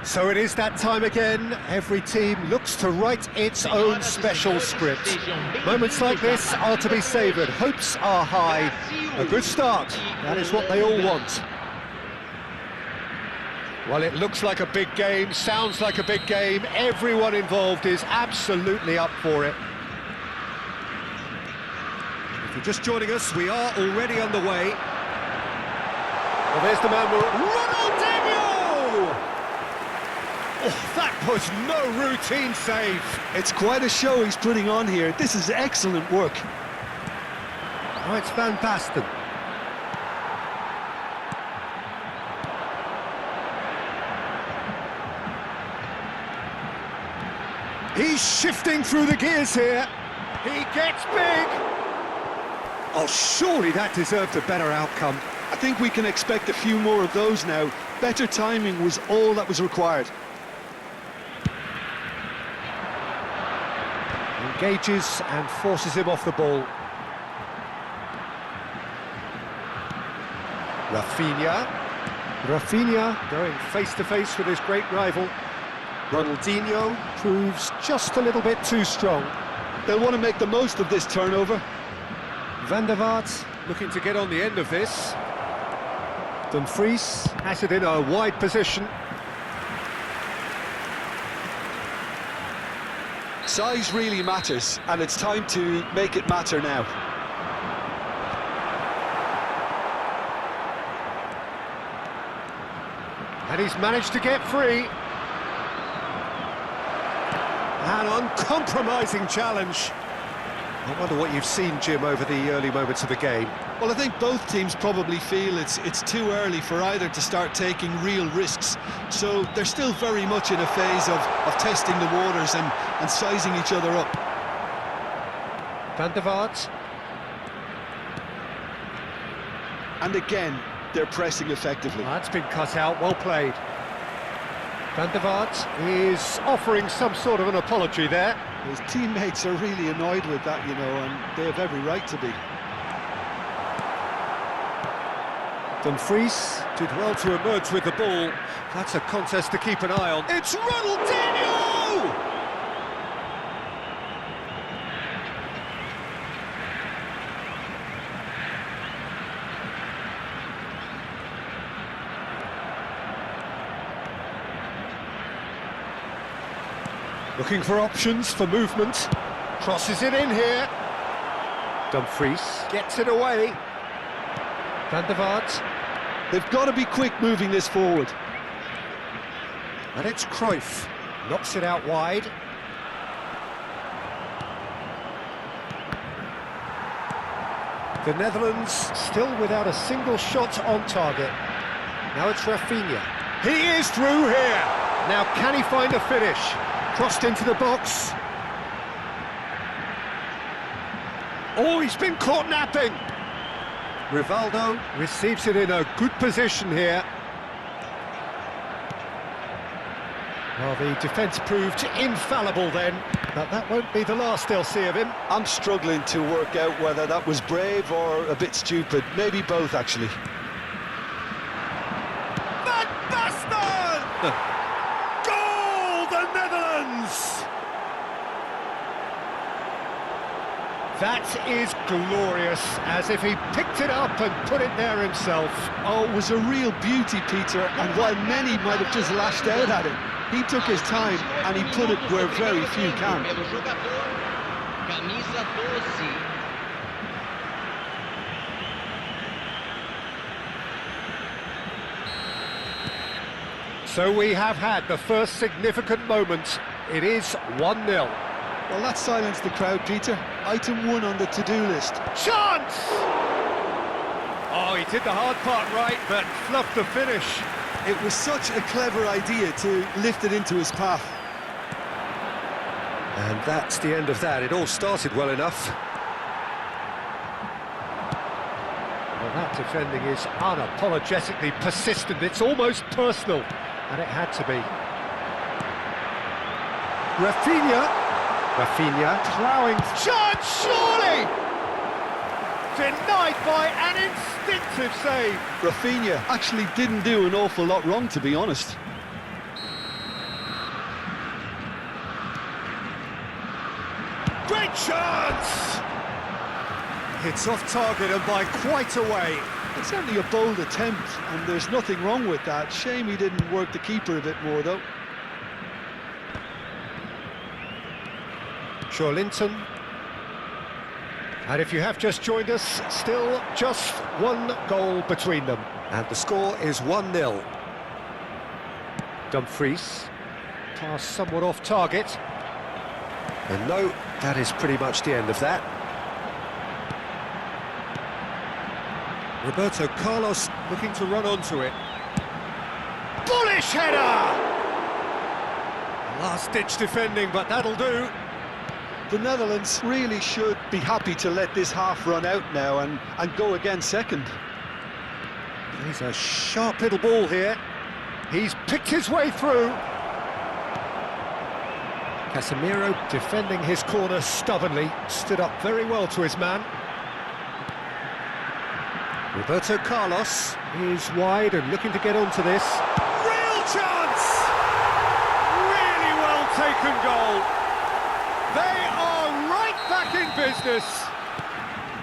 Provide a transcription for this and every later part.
So it is that time again. Every team looks to write its own special script. Moments like this are to be savoured. Hopes are high. A good start. That is what they all want. Well, it looks like a big game, sounds like a big game. Everyone involved is absolutely up for it. If you're just joining us, we are already underway. Well, there's the man, Ronaldinho! Oh, that was no routine save. It's quite a show he's putting on here. This is excellent work. Oh, it's Van Basten. He's shifting through the gears here. He gets big. Oh, surely that deserved a better outcome. I think we can expect a few more of those now. Better timing was all that was required. Engages and forces him off the ball. Rafinha going face-to-face with his great rival. Ronaldinho proves just a little bit too strong. They'll want to make the most of this turnover. Van der Vaart looking to get on the end of this. Dumfries has it in a wide position. Size really matters, and it's time to make it matter now. And he's managed to get free. An uncompromising challenge. I wonder what you've seen, Jim, over the early moments of the game. Well, I think both teams probably feel it's too early for either to start taking real risks. So they're still very much in a phase of testing the waters and sizing each other up. Van der Vaart. And again, they're pressing effectively. That's been cut out, well played. Van der Vaart is offering some sort of an apology there. His teammates are really annoyed with that, you know, and they have every right to be. Dumfries did well to emerge with the ball. That's a contest to keep an eye on. It's Ronaldinho! Looking for options for movement. Crosses it in here. Dumfries gets it away. Van der Vaart. They've got to be quick moving this forward. And it's Cruyff. Knocks it out wide. The Netherlands still without a single shot on target. Now it's Rafinha. He is through here. Now can he find a finish? Crossed into the box. Oh, he's been caught napping. Rivaldo receives it in a good position here. Well, the defence proved infallible then, but that won't be the last they'll see of him. I'm struggling to work out whether that was brave or a bit stupid. Maybe both, actually. Van Basten! Goal, the Netherlands! That is glorious, as if he picked it up and put it there himself. Oh, it was a real beauty, Peter, and while many might have just lashed out at it, he took his time and he put it where very few can. So we have had the first significant moment. It is 1-0. Well, that silenced the crowd, Peter. Item 1 on the to-do list. Chance! Oh, he did the hard part right, but fluffed the finish. It was such a clever idea to lift it into his path. And that's the end of that. It all started well enough. Well, that defending is unapologetically persistent. It's almost personal, and it had to be. Rafinha ploughing. Chance, surely! Denied by an instinctive save. Rafinha actually didn't do an awful lot wrong, to be honest. Great chance! It's off target and by quite a way. It's certainly a bold attempt, and there's nothing wrong with that. Shame he didn't work the keeper a bit more, though. Linton. And if you have just joined us, still just one goal between them. And the score is 1-0. Dumfries. Pass somewhat off target. And no, that is pretty much the end of that. Roberto Carlos looking to run onto it. Bullish header! Last-ditch defending, but that'll do. The Netherlands really should be happy to let this half run out now and go again second. He's a sharp little ball here. He's picked his way through. Casemiro defending his corner stubbornly, stood up very well to his man. Roberto Carlos is wide and looking to get onto this. Real chance! Really well taken goal. They are right back in business.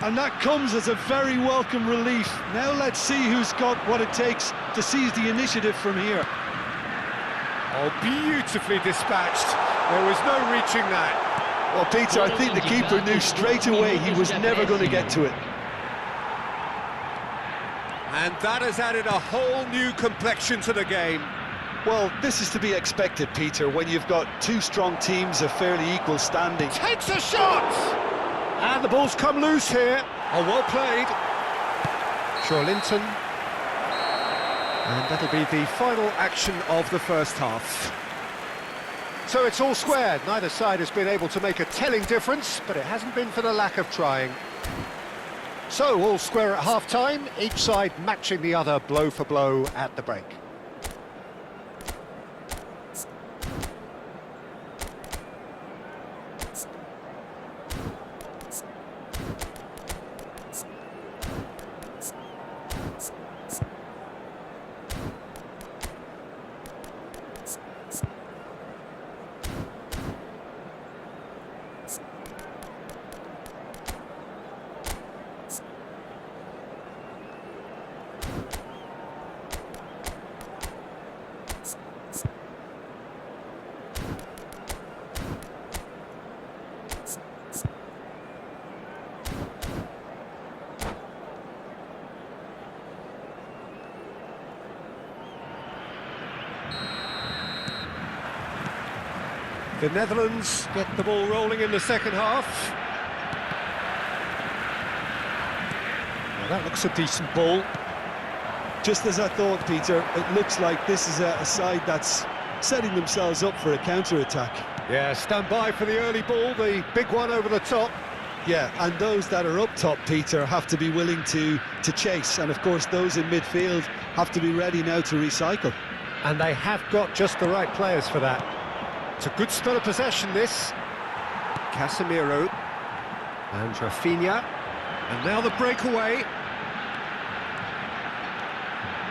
And that comes as a very welcome relief. Now let's see who's got what it takes to seize the initiative from here. Oh, beautifully dispatched. There was no reaching that. Well, Peter, I think the keeper knew straight away he was never going to get to it. And that has added a whole new complexion to the game. Well, this is to be expected, Peter, when you've got two strong teams of fairly equal standing. Takes a shot! And the ball's come loose here. Oh, well played. Linton. And that'll be the final action of the first half. So it's all square. Neither side has been able to make a telling difference, but it hasn't been for the lack of trying. So all square at half-time, each side matching the other blow for blow at the break. The Netherlands get the ball rolling in the second half. Well, that looks a decent ball. Just as I thought, Peter, it looks like this is a side that's setting themselves up for a counter-attack. Yeah, stand by for the early ball, the big one over the top. Yeah, and those that are up top, Peter, have to be willing to chase. And, of course, those in midfield have to be ready now to recycle. And they have got just the right players for that. It's a good spell of possession, this. Casemiro and Rafinha. And now the breakaway.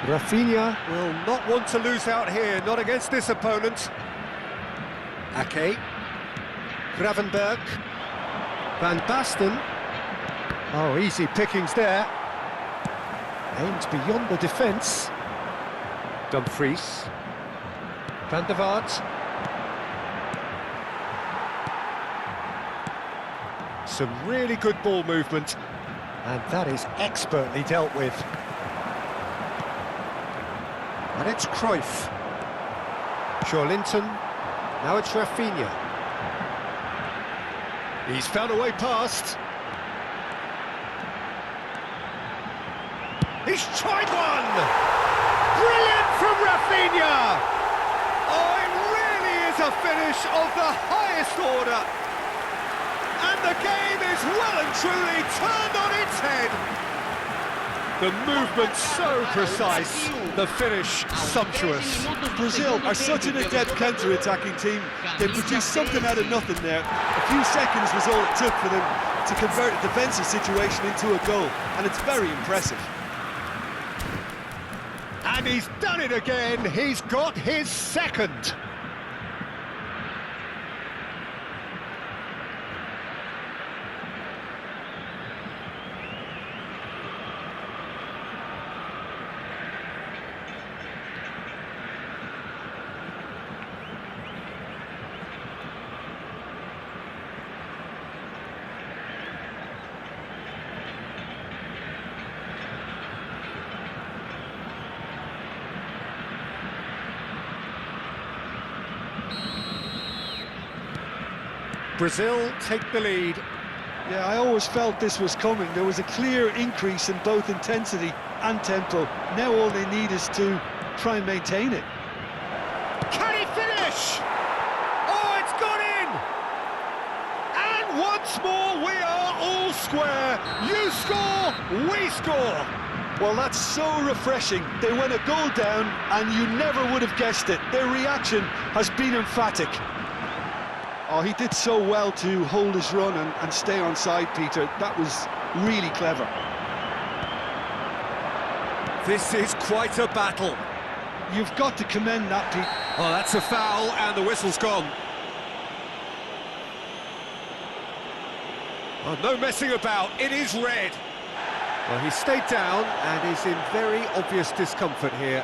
Rafinha will not want to lose out here, not against this opponent. Ake. Gravenberg. Van Basten. Oh, easy pickings there. Aims beyond the defence. Dumfries. Van der Vaart. Some really good ball movement, and that is expertly dealt with. And it's Cruyff. Linton. Now it's Rafinha. He's found a way past. He's tried one! Brilliant from Rafinha! Oh, it really is a finish of the highest order. And the game is well and truly turned on its head. The movement so precise, the finish sumptuous. Brazil are such an adept counter-attacking team. They produced something out of nothing there. A few seconds was all it took for them to convert a defensive situation into a goal, and it's very impressive. And he's done it again. He's got his second. Brazil take the lead. Yeah, I always felt this was coming. There was a clear increase in both intensity and tempo. Now all they need is to try and maintain it. Can he finish? Oh, it's gone in! And once more we are all square. You score, we score. Well, that's so refreshing. They went a goal down and you never would have guessed it. Their reaction has been emphatic. Oh, he did so well to hold his run and stay on side, Peter. That was really clever. This is quite a battle. You've got to commend that, Pete. Oh, that's a foul, and the whistle's gone. Oh, no messing about, it is red. Well, he stayed down and is in very obvious discomfort here.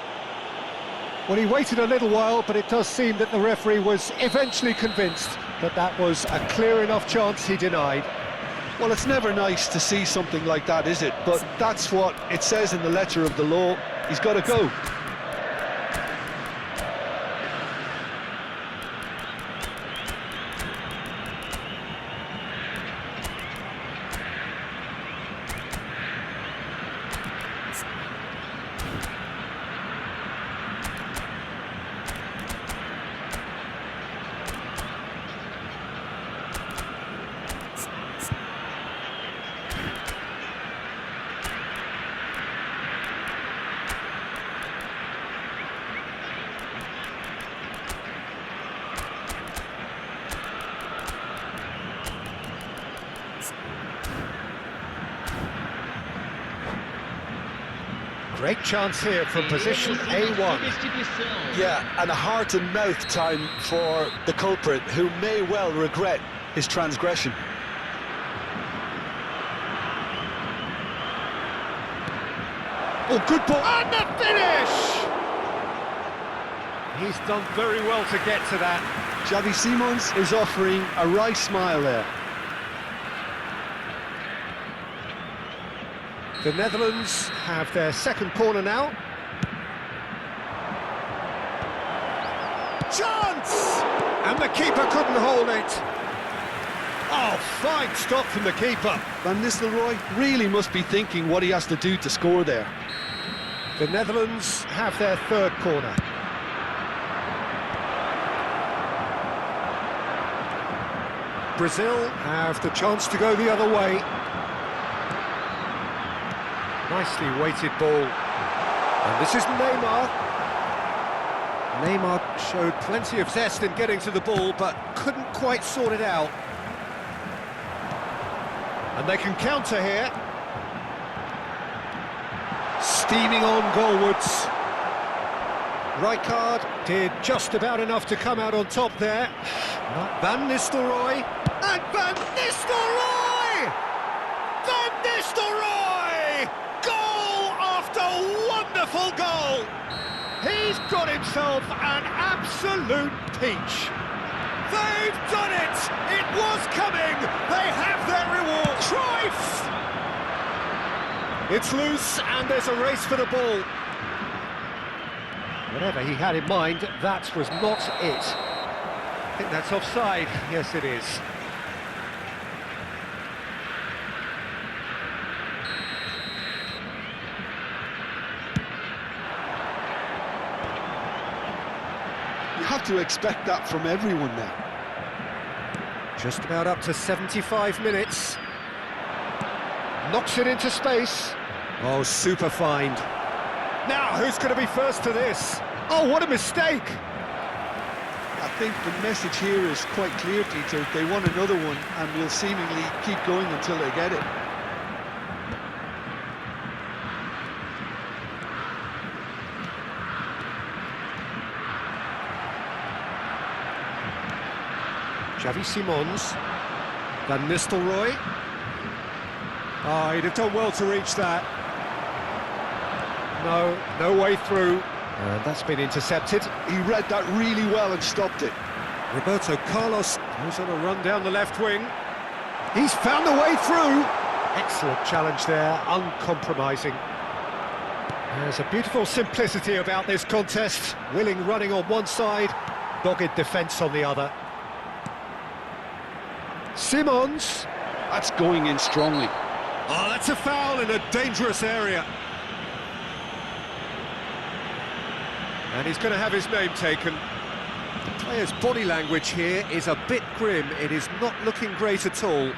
Well, he waited a little while, but it does seem that the referee was eventually convinced that that was a clear enough chance he denied. Well, it's never nice to see something like that, is it? But that's what it says in the letter of the law. He's got to go. Great chance here from position A1. Yeah, and a heart and mouth time for the culprit, who may well regret his transgression. Oh, good ball. And the finish! He's done very well to get to that. Xavi Simons is offering a wry smile there. The Netherlands have their second corner now. Chance! And the keeper couldn't hold it. Oh, fine stop from the keeper. Van Nistelrooy really must be thinking what he has to do to score there. The Netherlands have their third corner. Brazil have the chance to go the other way. Nicely weighted ball. And this is Neymar. Neymar showed plenty of zest in getting to the ball, but couldn't quite sort it out. And they can counter here. Steaming on goalwards. Rijkaard did just about enough to come out on top there. Van Nistelrooy. And Van Nistelrooy! Van Nistelrooy! Goal after wonderful goal! He's got himself an absolute peach. They've done it! It was coming! They have their reward! Cruyff! It's loose and there's a race for the ball. Whatever he had in mind, that was not it. I think that's offside. Yes, it is. You have to expect that from everyone now. Just about up to 75 minutes. Knocks it into space. Oh, super find. Now, who's going to be first to this? Oh, what a mistake! I think the message here is quite clear, Peter. They want another one and will seemingly keep going until they get it. Xavi Simons. Van Nistelrooy. Oh, he'd have done well to reach that. No way through. And that's been intercepted. He read that really well and stopped it. Roberto Carlos goes on a run down the left wing. He's found the way through. Excellent challenge there, uncompromising. There's a beautiful simplicity about this contest. Willing running on one side, dogged defence on the other. Simons. That's going in strongly. Oh, that's a foul in a dangerous area. And he's going to have his name taken. The player's body language here is a bit grim. It is not looking great at all.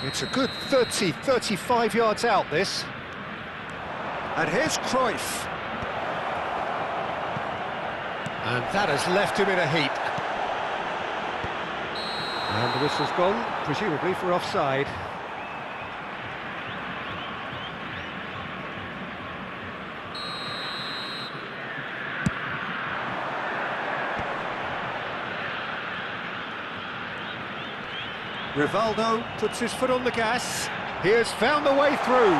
It's a good 30, 35 yards out, this. And here's Cruyff. And that has left him in a heap. And the whistle's gone, presumably for offside. Rivaldo puts his foot on the gas. He has found the way through.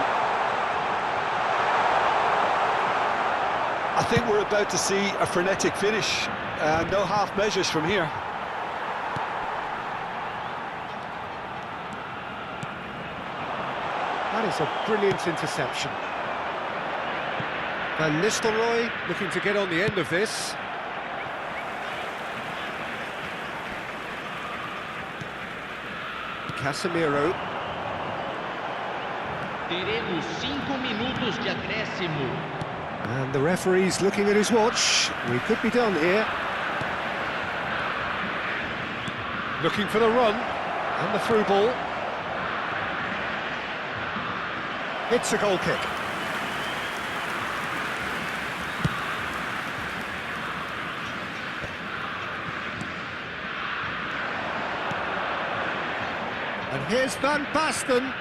I think we're about to see a frenetic finish. No half measures from here. That is a brilliant interception. Van Nistelrooy looking to get on the end of this. Casemiro. Teremos 5 minutos de acréscimo. And the referee's looking at his watch. We could be done here. Looking for the run. And the through ball. It's a goal kick. And here's Van Basten.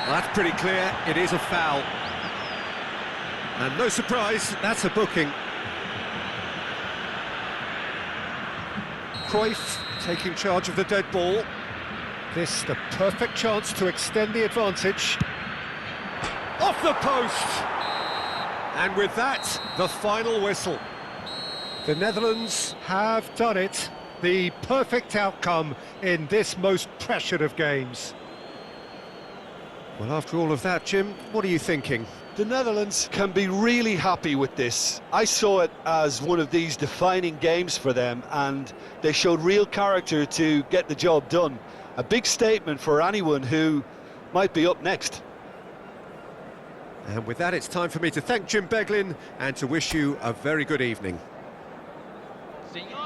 Well, that's pretty clear, it is a foul. And no surprise, that's a booking. Cruyff taking charge of the dead ball. This the perfect chance to extend the advantage. Off the post! And with that, the final whistle. The Netherlands have done it. The perfect outcome in this most pressured of games. Well, after all of that, Jim, what are you thinking? The Netherlands can be really happy with this. I saw it as one of these defining games for them, and they showed real character to get the job done. A big statement for anyone who might be up next. And with that, it's time for me to thank Jim Beglin and to wish you a very good evening. Senhor